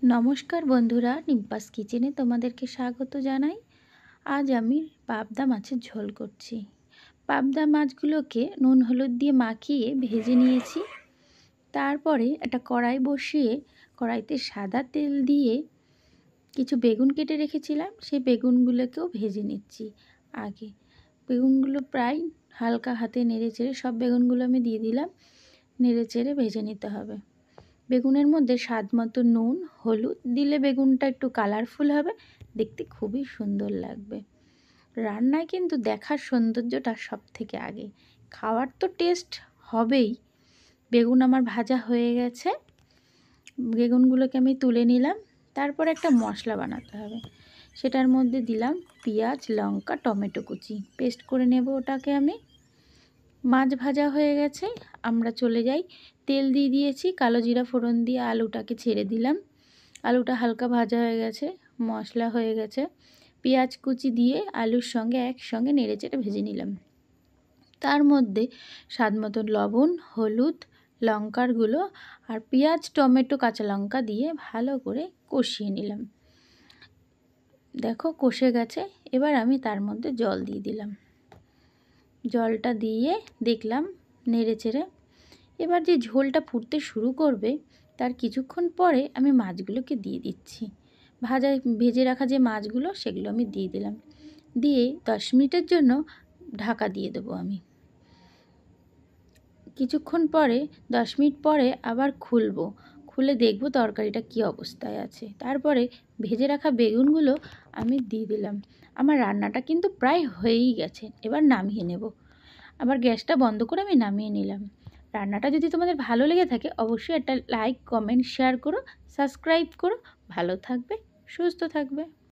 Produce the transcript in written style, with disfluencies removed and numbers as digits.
নমস্কার বন্ধুরা, নিম্পাস কিচেনে তোমাদেরকে স্বাগত জানাই। আজ আমি পাবদা মাছের ঝোল করছি। পাবদা মাছগুলোকে নুন হলুদ দিয়ে মাখিয়ে ভেজে নিয়েছি। তারপরে একটা কড়াই বসিয়ে কড়াইতে সাদা তেল দিয়ে কিছু বেগুন কেটে রেখেছিলাম, সেই বেগুনগুলোকেও ভেজে নিচ্ছি। আগে বেগুনগুলো প্রায় হালকা হাতে নেড়ে চেড়ে সব বেগুনগুলো আমি দিয়ে দিলাম, নেড়ে চেড়ে ভেজে নিতে হবে। বেগুনের মধ্যে স্বাদ মতো নুন হলুদ দিলে বেগুনটা একটু কালারফুল হবে, দেখতে খুবই সুন্দর লাগবে। রান্নায় কিন্তু দেখার সৌন্দর্যটা সব থেকে আগে, খাওয়ার তো টেস্ট হবেই। বেগুন আমার ভাজা হয়ে গেছে, বেগুনগুলোকে আমি তুলে নিলাম। তারপর একটা মশলা বানাতে হবে, সেটার মধ্যে দিলাম পেঁয়াজ লঙ্কা টমেটো কুচি, পেস্ট করে নেব ওটাকে আমি। মাছ ভাজা হয়ে গেছে, আমরা চলে যাই। তেল দিয়ে দিয়েছি, কালো জিরা ফোড়ন দিয়ে আলুটাকে ছেড়ে দিলাম। আলুটা হালকা ভাজা হয়ে গেছে, মশলা হয়ে গেছে, পেঁয়াজ কুচি দিয়ে আলুর সঙ্গে একসঙ্গে নেড়েচেড়ে ভেজে নিলাম। তার মধ্যে স্বাদ মতো লবণ হলুদ লঙ্কার গুঁড়ো আর পেঁয়াজ টমেটো কাঁচা লঙ্কা দিয়ে ভালো করে কষিয়ে নিলাম। দেখো কষে গেছে, এবার আমি তার মধ্যে জল দিয়ে দিলাম। জলটা দিয়ে দেখলাম নেড়ে চেড়ে, এবার যে ঝোলটা ফুটতে শুরু করবে তার কিছুক্ষণ পরে আমি মাছগুলোকে দিয়ে দিচ্ছি। ভেজে রাখা যে মাছগুলো সেগুলো আমি দিয়ে দিলাম, দিয়ে 10 মিনিটের জন্য ঢাকা দিয়ে দেবো আমি। কিছুক্ষণ পরে 10 মিনিট পরে আবার খুলে দেখব তরকারিটা কী অবস্থায় আছে। তারপরে ভেজে রাখা বেগুনগুলো আমি দিয়ে দিলাম। আমার রান্নাটা কিন্তু প্রায় হয়েই গেছে, এবার নামিয়ে নেব। আবার গ্যাসটা বন্ধ করে আমি নামিয়ে নিলাম। রান্নাটা যদি তোমাদের ভালো লেগে থাকে অবশ্যই একটা লাইক কমেন্ট শেয়ার করো, সাবস্ক্রাইব করো। ভালো থাকবে, সুস্থ থাকবে।